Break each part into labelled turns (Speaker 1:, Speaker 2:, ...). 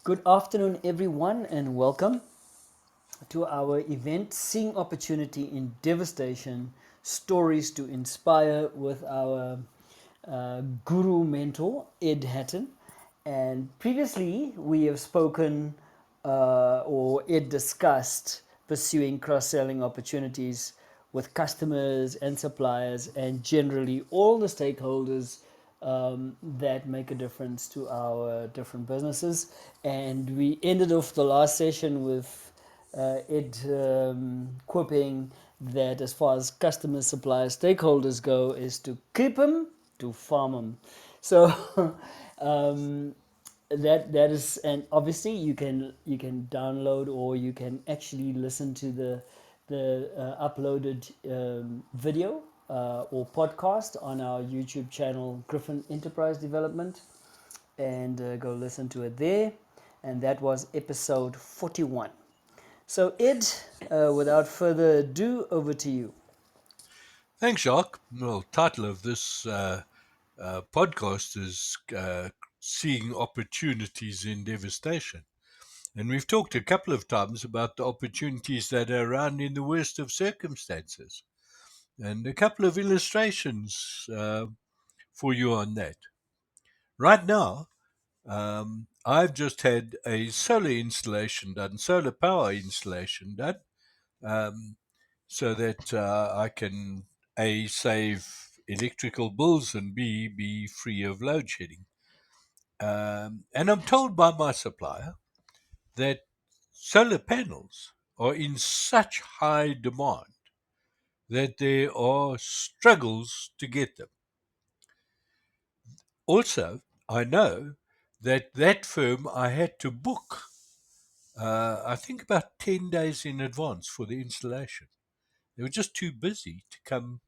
Speaker 1: Good afternoon, everyone, and welcome to our event Seeing Opportunity in Devastation Stories to Inspire with our guru mentor, Ed Hatton. And previously, we have spoken or Ed discussed pursuing cross selling opportunities with customers and suppliers and generally all the stakeholders that make a difference to our different businesses. And we ended off the last session with Ed quipping that as far as customers, suppliers, stakeholders go, is to keep them, to farm them. So um, that is, and obviously you can download or you can actually listen to the uploaded video or podcast on our YouTube channel, Griffin Enterprise Development, and go listen to it there. And that was episode 41. So, Ed, without further ado, over to you.
Speaker 2: Thanks, Jacques. Well, title of this podcast is Seeing Opportunities in Devastation. And we've talked a couple of times about the opportunities that are around in the worst of circumstances. And a couple of illustrations for you on that. Right now, I've just had a solar installation done, solar power installation done, um, so that I can A, save electrical bills and B, be free of load shedding. And I'm told by my supplier that solar panels are in such high demand that there are struggles to get them. Also, I know that that firm I had to book, I think about 10 days in advance for the installation. They were just too busy to come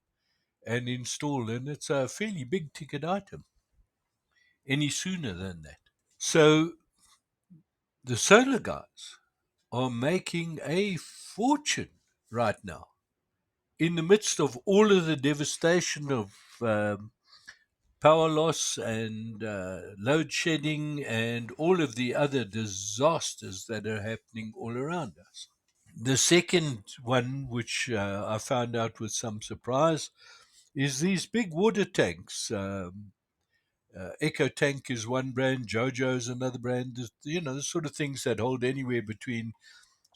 Speaker 2: and install, and it's a fairly big ticket item any sooner than that. So the solar guys are making a fortune right now in the midst of all of the devastation of power loss and load shedding and all of the other disasters that are happening all around us. The second one, which I found out with some surprise, is these big water tanks. Echo Tank is one brand, Jojo is another brand. The sort of things that hold anywhere between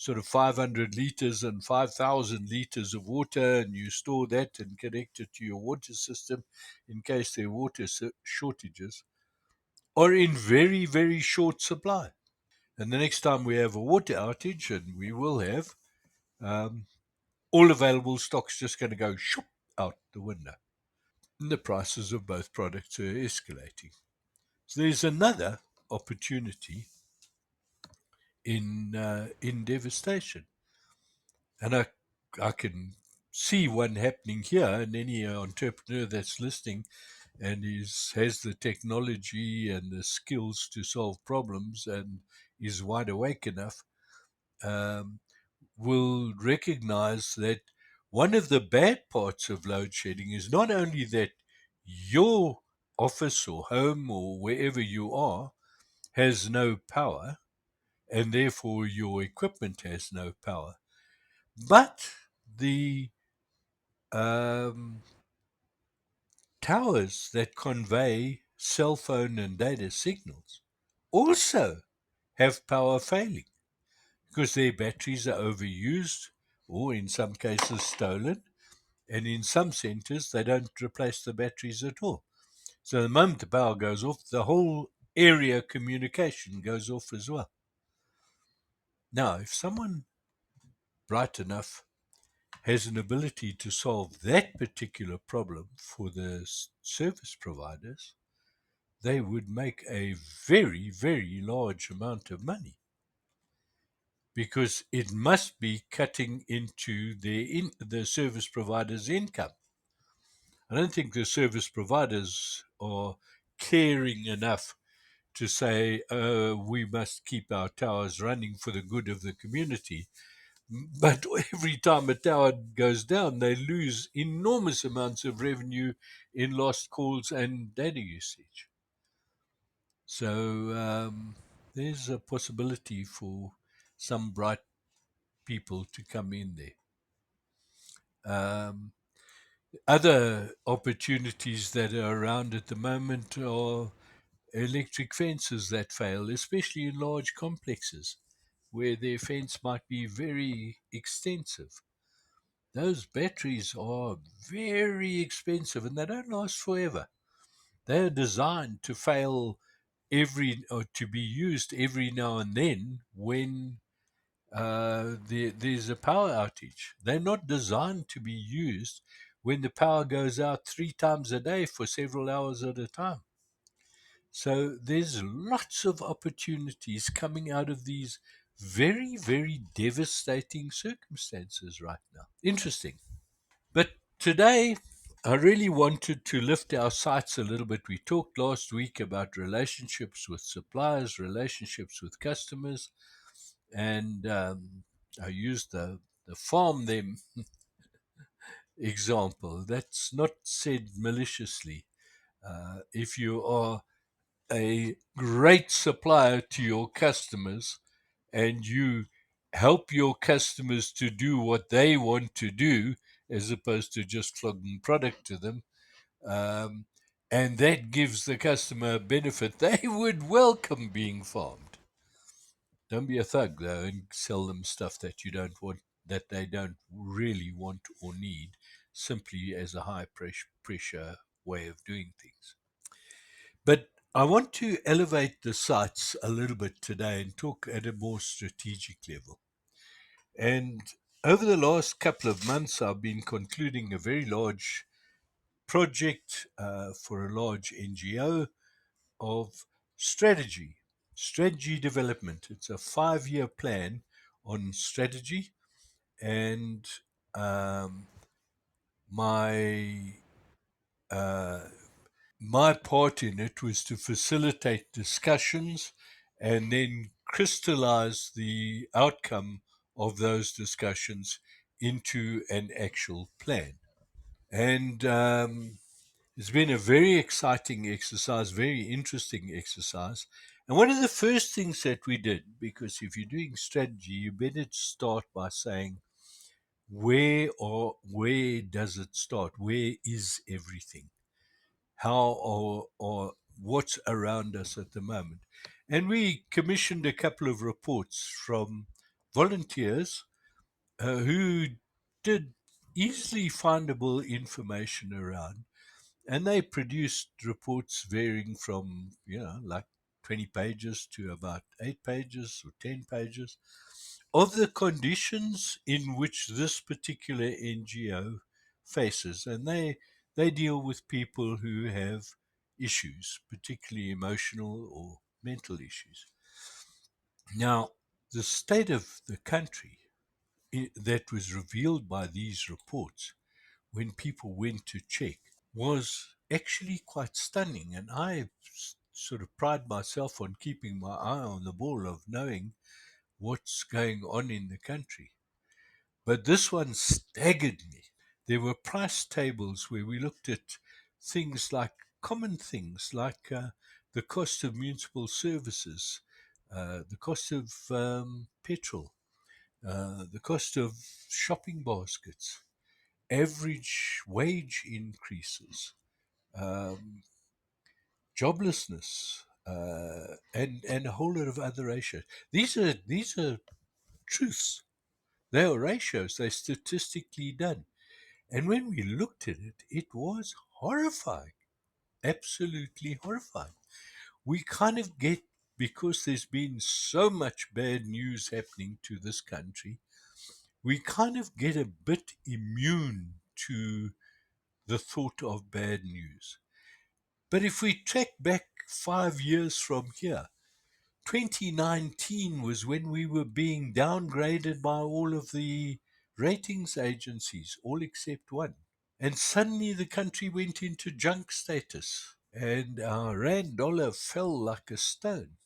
Speaker 2: sort of 500 liters and 5,000 liters of water, and you store that and connect it to your water system in case there are water shortages, are in very, very short supply. And the next time we have a water outage, and we will have, um, all available stock's just going to go shoop out the window. And the prices of both products are escalating. So there's another opportunity in devastation, and I can see one happening here. And any entrepreneur that's listening and has the technology and the skills to solve problems and is wide awake enough um, will recognize that one of the bad parts of load shedding is not only that your office or home or wherever you are has no power, and therefore your equipment has no power. But the um, towers that convey cell phone and data signals also have power failing because their batteries are overused or in some cases stolen. And in some centers, they don't replace the batteries at all. So the moment the power goes off, the whole area communication goes off as well. Now, if someone bright enough has an ability to solve that particular problem for the service providers, they would make a very, very large amount of money because it must be cutting into the service provider's income. I don't think the service providers are caring enough to say, we must keep our towers running for the good of the community. But every time a tower goes down, they lose enormous amounts of revenue in lost calls and data usage. So there's a possibility for some bright people to come in there. Other opportunities that are around at the moment are electric fences that fail, especially in large complexes where their fence might be very extensive. Those batteries are very expensive and they don't last forever. They're designed to fail every or to be used every now and then when there's a power outage. They're not designed to be used when the power goes out 3 times a day for several hours at a time. So there's lots of opportunities coming out of these very, very devastating circumstances right now. Interesting. But today, I really wanted to lift our sights a little bit. We talked last week about relationships with suppliers, relationships with customers, and I used the farm them example. That's not said maliciously. If you are a great supplier to your customers and you help your customers to do what they want to do as opposed to just flogging product to them, um, and that gives the customer a benefit, they would welcome being farmed. Don't be a thug though and sell them stuff that you don't want, that they don't really want or need, simply as a high pressure way of doing things. But I want to elevate the sights a little bit today and talk at a more strategic level. And over the last couple of months, I've been concluding a very large project for a large NGO of strategy development. It's a 5 year plan on strategy, and um, my uh, my part in it was to facilitate discussions and then crystallize the outcome of those discussions into an actual plan. And it's been a very exciting exercise, very interesting exercise. And one of the first things that we did, because if you're doing strategy, you better start by saying where does it start? Where is everything? How or what's around us at the moment? And we commissioned a couple of reports from volunteers who did easily findable information around, and they produced reports varying from like 20 pages to about 8 pages or 10 pages of the conditions in which this particular NGO faces. And they deal with people who have issues, particularly emotional or mental issues. Now, the state of the country that was revealed by these reports when people went to check was actually quite stunning. And I sort of pride myself on keeping my eye on the ball of knowing what's going on in the country. But this one staggered me. There were price tables where we looked at things like common things like the cost of municipal services, the cost of petrol, the cost of shopping baskets, average wage increases, um, joblessness, and a whole lot of other ratios. These are truths. They are ratios. They're statistically done. And when we looked at it, it was horrifying, absolutely horrifying. We kind of get, because there's been so much bad news happening to this country, we kind of get a bit immune to the thought of bad news. But if we track back 5 years from here, 2019 was when we were being downgraded by all of the ratings agencies, all except one. And suddenly the country went into junk status and our rand dollar fell like a stone.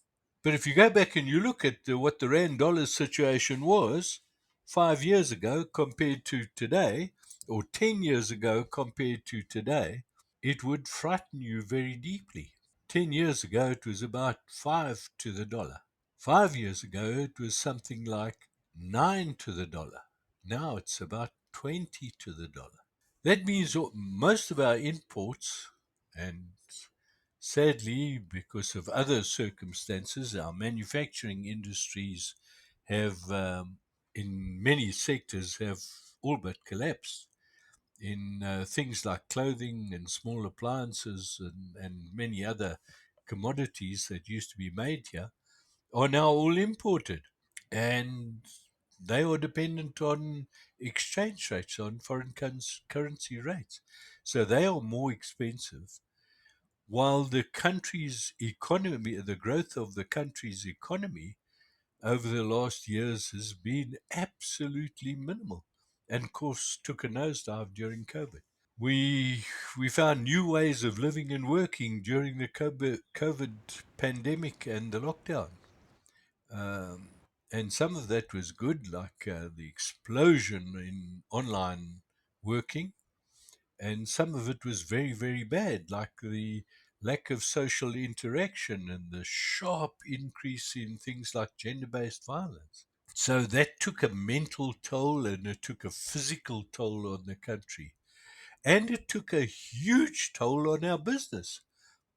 Speaker 2: But if you go back and you look at what the rand dollar situation was 5 years ago compared to today, or 10 years ago compared to today, it would frighten you very deeply. 10 years ago, it was about 5 to the dollar. 5 years ago, it was something like 9 to the dollar. Now it's about 20 to the dollar. That means most of our imports, and sadly, because of other circumstances, our manufacturing industries have, in many sectors, have all but collapsed. In things like clothing and small appliances and many other commodities that used to be made here are now all imported. And they are dependent on exchange rates, on foreign currency rates. So they are more expensive. While the country's economy, the growth of the country's economy over the last years has been absolutely minimal, and of course took a nosedive during COVID. We found new ways of living and working during the COVID pandemic and the lockdown. Um, and some of that was good, like the explosion in online working, and some of it was very, very bad, like the lack of social interaction and the sharp increase in things like gender based violence. So that took a mental toll and it took a physical toll on the country. And it took a huge toll on our business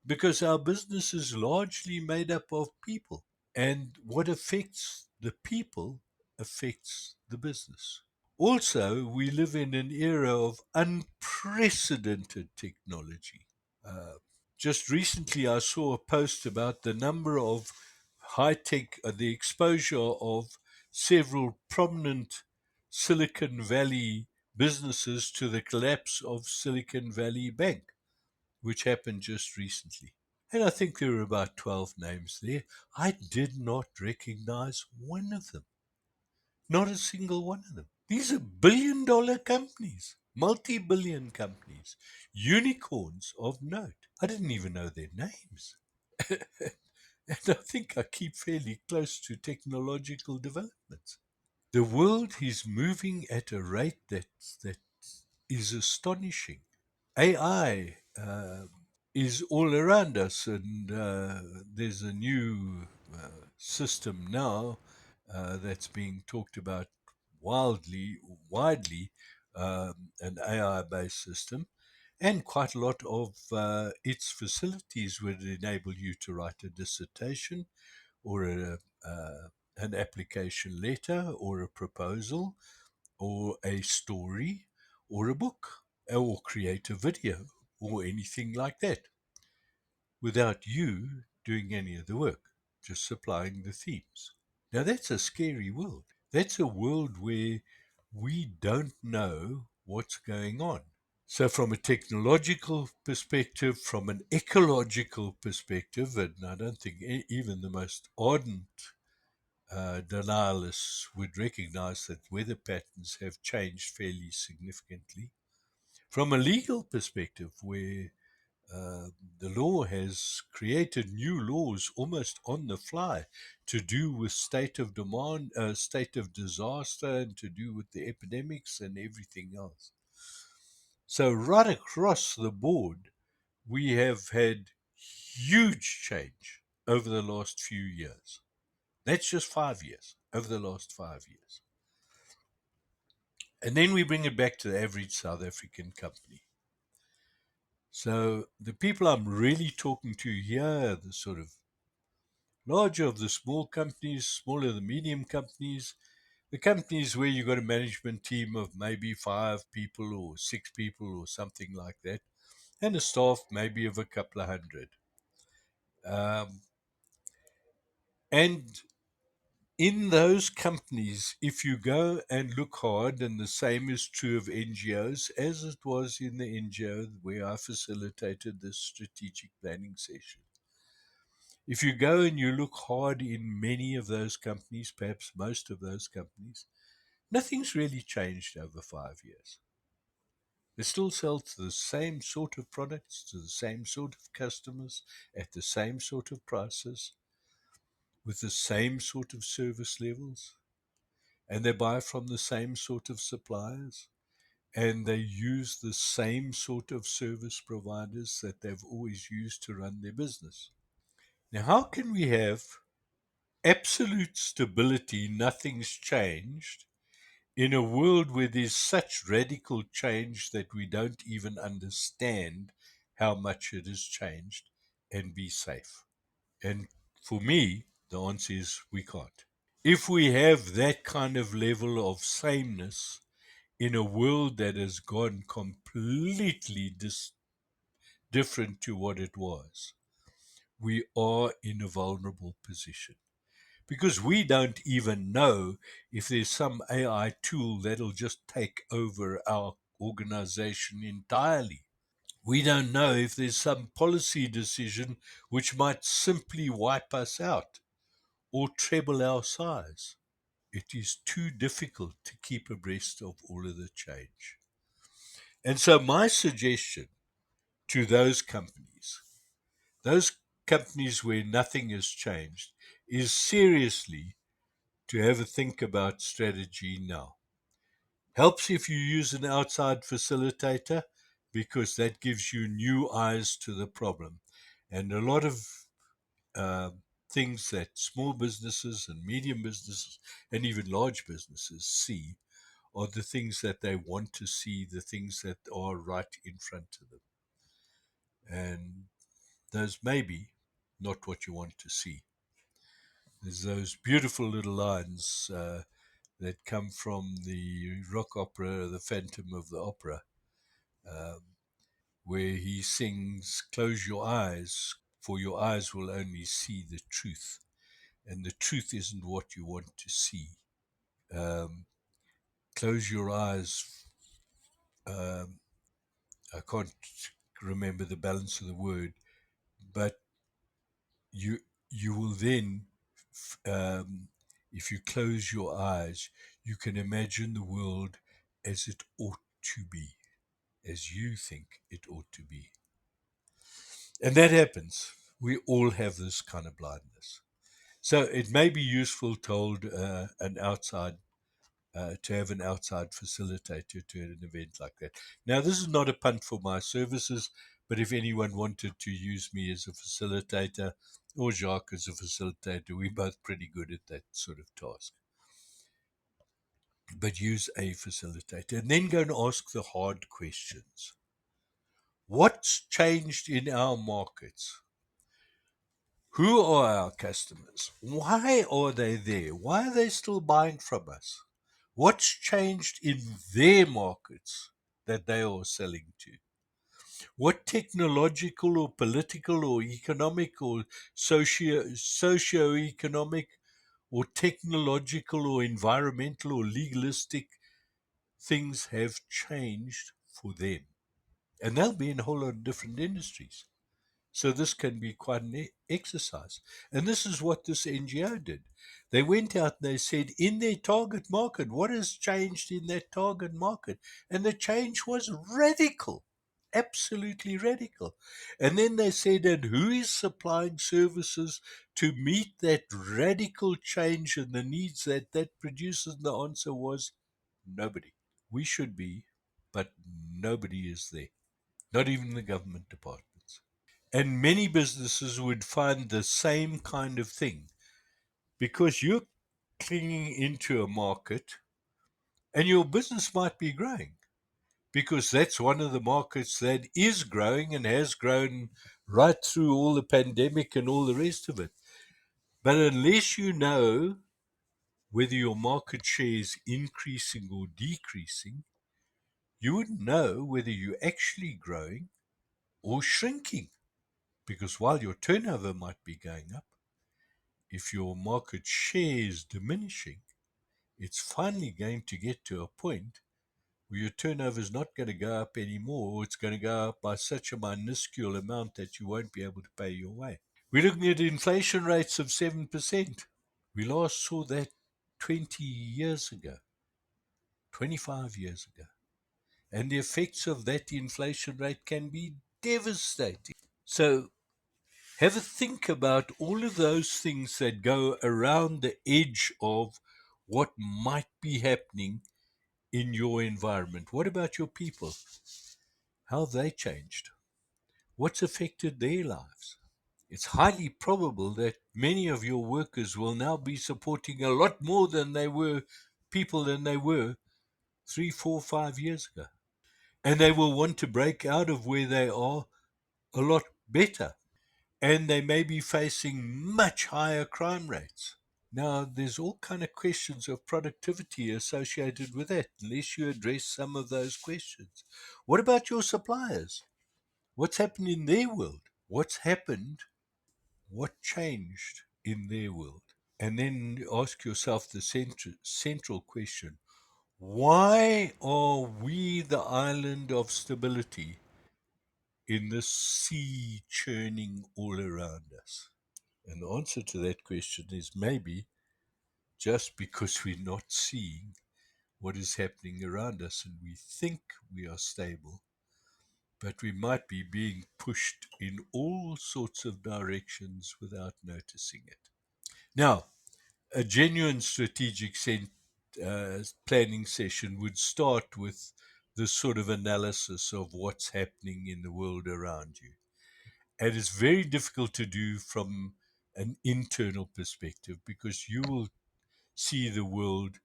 Speaker 2: because our business is largely made up of people. And what affects the people affects the business. Also, we live in an era of unprecedented technology. Uh, just recently, I saw a post about the number of high tech, the exposure of several prominent Silicon Valley businesses to the collapse of Silicon Valley Bank, which happened just recently. And I think there were about 12 names there. I did not recognize one of them, not a single one of them. These are billion-dollar companies, multi-billion companies, unicorns of note. I didn't even know their names. And I think I keep fairly close to technological developments. The world is moving at a rate that is astonishing. AI is all around us, and there's a new system now that's being talked about widely, an AI-based system, and quite a lot of its facilities would enable you to write a dissertation or an application letter or a proposal or a story or a book or create a video or anything like that without you doing any of the work, just supplying the themes. Now, that's a scary world. That's a world where we don't know what's going on. So, from a technological perspective, from an ecological perspective, and I don't think even the most ardent denialists would recognize that weather patterns have changed fairly significantly. From a legal perspective, where uh, the law has created new laws almost on the fly to do with state of demand, state of disaster, and to do with the epidemics and everything else. So, right across the board, we have had huge change over the last few years. That's just 5 years, over the last 5 years. And then we bring it back to the average South African company. So the people I'm really talking to here are the sort of larger of the small companies, smaller the medium companies, the companies where you've got a management team of maybe 5 people or 6 people or something like that, and a staff maybe of a couple of hundred. Um, and in those companies, if you go and look hard, and the same is true of NGOs, as it was in the NGO where I facilitated this strategic planning session. If you go and you look hard in many of those companies, perhaps most of those companies, nothing's really changed over 5 years. They still sell to the same sort of products, to the same sort of customers, at the same sort of prices, with the same sort of service levels, and they buy from the same sort of suppliers, and they use the same sort of service providers that they've always used to run their business. Now, how can we have absolute stability, nothing's changed, in a world where there's such radical change that we don't even understand how much it has changed, and be safe? And for me, the answer is we can't. If we have that kind of level of sameness in a world that has gone completely different to what it was, we are in a vulnerable position. Because we don't even know if there's some AI tool that'll just take over our organization entirely. We don't know if there's some policy decision which might simply wipe us out or treble our size. It is too difficult to keep abreast of all of the change. And so, my suggestion to those companies where nothing has changed, is seriously to have a think about strategy now. Helps if you use an outside facilitator, because that gives you new eyes to the problem. And a lot of uh, things that small businesses and medium businesses and even large businesses see are the things that they want to see, the things that are right in front of them. And those may be not what you want to see. There's those beautiful little lines that come from the rock opera, The Phantom of the Opera, um, where he sings, "Close your eyes, for your eyes will only see the truth. And the truth isn't what you want to see. Um, close your eyes." Um, I can't remember the balance of the word, but you you will then, um, if you close your eyes, you can imagine the world as it ought to be, as you think it ought to be. And that happens. We all have this kind of blindness. So it may be useful to hold to have an outside facilitator to an event like that. Now, this is not a punt for my services, but if anyone wanted to use me as a facilitator or Jacques as a facilitator, we're both pretty good at that sort of task. But use a facilitator and then go and ask the hard questions. What's changed in our markets? Who are our customers? Why are they there? Why are they still buying from us? What's changed in their markets that they are selling to? What technological or political or economic or socio-economic or technological or environmental or legalistic things have changed for them? And they'll be in a whole lot of different industries. So this can be quite an exercise. And this is what this NGO did. They went out and they said, in their target market, what has changed in that target market? And the change was radical, absolutely radical. And then they said, and who is supplying services to meet that radical change and the needs that that produces? And the answer was nobody. We should be, but nobody is there, not even the government departments. And many businesses would find the same kind of thing, because you're clinging into a market and your business might be growing, because that's one of the markets that is growing and has grown right through all the pandemic and all the rest of it. But unless you know whether your market share is increasing or decreasing, you wouldn't know whether you're actually growing or shrinking. Because while your turnover might be going up, if your market share is diminishing, it's finally going to get to a point where your turnover is not going to go up anymore, or it's going to go up by such a minuscule amount that you won't be able to pay your way. We're looking at inflation rates of 7%. We last saw that 20 years ago, 25 years ago. And the effects of that inflation rate can be devastating. So have a think about all of those things that go around the edge of what might be happening in your environment. What about your people? How have they changed? What's affected their lives? It's highly probable that many of your workers will now be supporting a lot more than they were people than they were 3, 4, 5 years ago. And they will want to break out of where they are a lot better. And they may be facing much higher crime rates. Now, there's all kind of questions of productivity associated with that, unless you address some of those questions. What about your suppliers? What's happened in their world? What's happened? What changed in their world? And then ask yourself the central question: why are we the island of stability in the sea churning all around us? And the answer to that question is maybe just because we're not seeing what is happening around us and we think we are stable, but we might be being pushed in all sorts of directions without noticing it. Now, a genuine strategic planning session would start with this sort of analysis of what's happening in the world around you. And it's very difficult to do from an internal perspective because you will see the world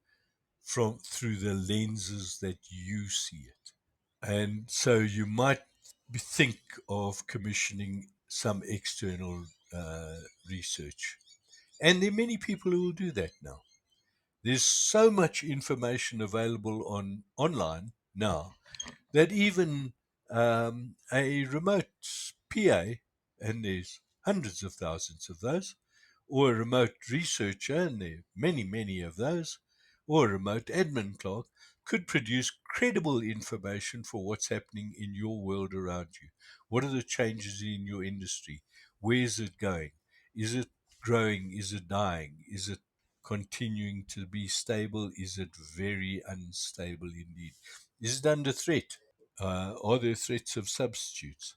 Speaker 2: from through the lenses that you see it. And so you might think of commissioning some external uh, research. And there are many people who will do that now. There's so much information available online now that even a remote PA, and there's hundreds of thousands of those, or a remote researcher, and there are many, many of those, or a remote admin clerk, could produce credible information for what's happening in your world around you. What are the changes in your industry? Where is it going? Is it growing? Is it dying? Is it continuing to be stable? Is it very unstable indeed? Is it under threat? Are there threats of substitutes?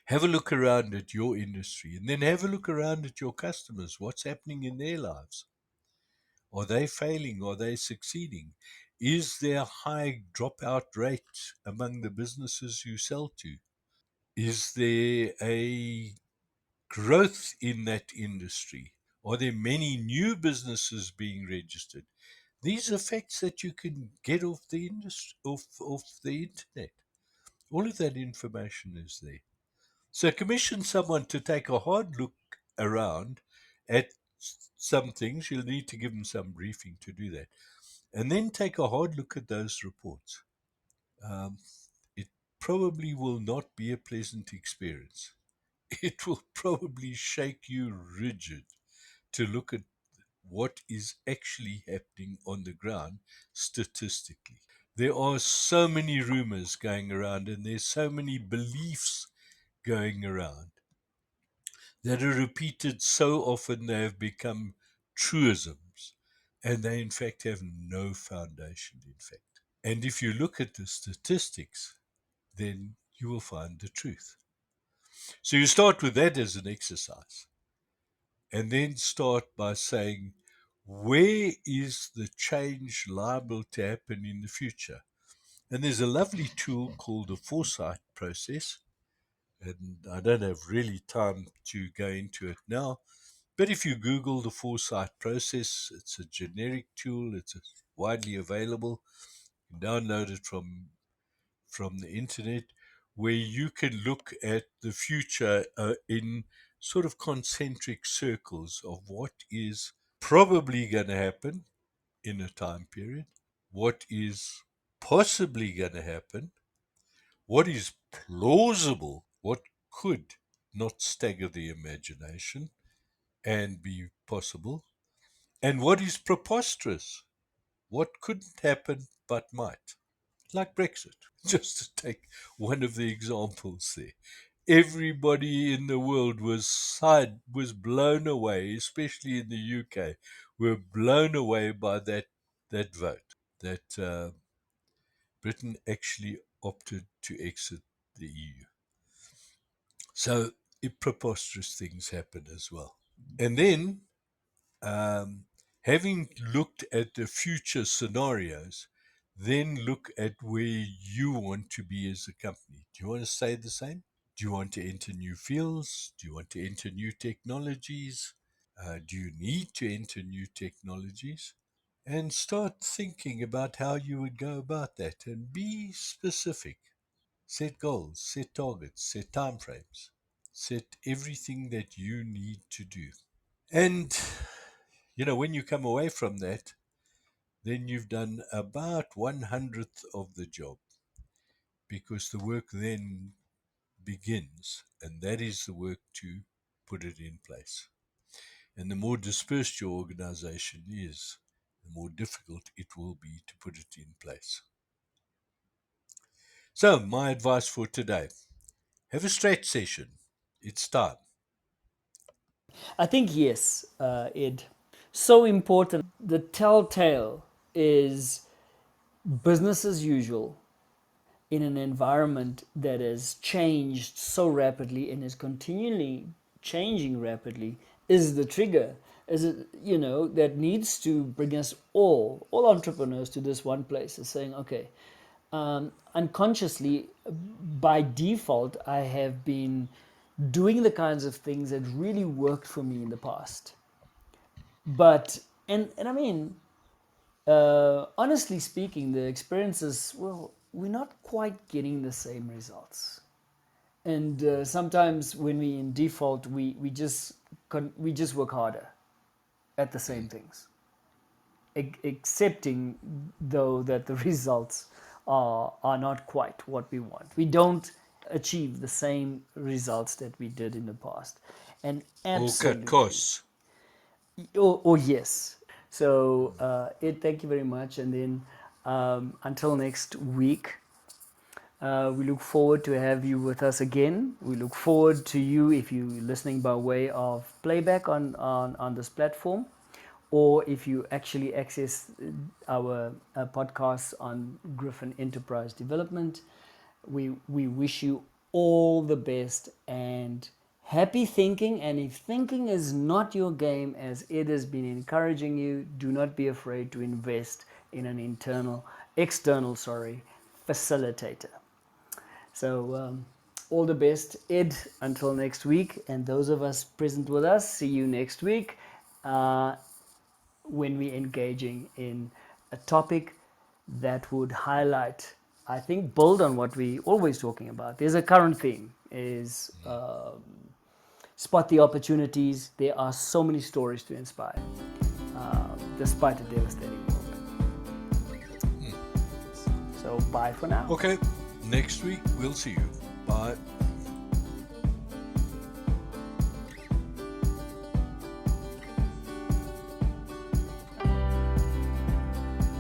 Speaker 2: Have a look around at your industry and then have a look around at your customers. What's happening in their lives? Are they failing? Are they succeeding? Is there a high dropout rate among the businesses you sell to? Is there a growth in that industry? Are there many new businesses being registered? These are facts that you can get off the industry, off the internet. All of that information is there. So commission someone to take a hard look around at some things. You'll need to give them some briefing to do that. And then take a hard look at those reports. Um, it probably will not be a pleasant experience. It will probably shake you rigid to look at what is actually happening on the ground statistically. There are so many rumors going around and there's so many beliefs going around that are repeated so often they have become truisms and they in fact have no foundation in fact. And if you look at the statistics, then you will find the truth. So you start with that as an exercise and then start by saying, where is the change liable to happen in the future? And there's a lovely tool called the foresight process. And I don't have really time to go into it now. But if you Google the foresight process, it's a generic tool, it's widely available. You can download it from the internet, where you can look at the future in sort of concentric circles of what is probably going to happen in a time period, what is possibly going to happen, what is plausible, what could not stagger the imagination and be possible, and what is preposterous, what couldn't happen but might, like Brexit, just to take one of the examples there. Everybody in the world was blown away, especially in the UK, were blown away by that vote that Britain actually opted to exit the EU. So preposterous things happen as well. And then, um, having looked at the future scenarios, then look at where you want to be as a company. Do you want to stay the same? Do you want to enter new fields? Do you want to enter new technologies? Do you need to enter new technologies? And start thinking about how you would go about that and be specific. Set goals, set targets, set timeframes, set everything that you need to do. And, when you come away from that, then you've done about 1/100th of the job, because the work then begins, and that is the work to put it in place. And the more dispersed your organization is, the more difficult it will be to put it in place. So, my advice for today: have a stretch session. It's time.
Speaker 1: I think yes, Ed. So important. The telltale is business as usual in an environment that has changed so rapidly and is continually changing rapidly is the trigger. Is it, that needs to bring us all entrepreneurs to this one place, is saying, okay, unconsciously, by default, I have been doing the kinds of things that really worked for me in the past. But, and I mean, honestly speaking, the experiences, well, we're not quite getting the same results. And sometimes when we in default, we just work harder at the same things, accepting though that the results are not quite what we want. We don't achieve the same results that we did in the past, and
Speaker 2: Or cut
Speaker 1: absolutely,
Speaker 2: costs.
Speaker 1: or yes. So, Ed, thank you very much, and then until next week. We look forward to have you with us again. We look forward to you if you're listening by way of playback on this platform, or if you actually access our podcasts on Griffin Enterprise Development. We wish you all the best and happy thinking. And if thinking is not your game, as Ed has been encouraging you, do not be afraid to invest in an external, facilitator. So, all the best, Ed, until next week. And those of us present with us, see you next week when we're engaging in a topic that would highlight, I think, build on what we always talking about. There's a current theme is spot the opportunities. There are so many stories to inspire, despite a devastating moment. So bye for now.
Speaker 2: Okay, next week we'll see you. Bye.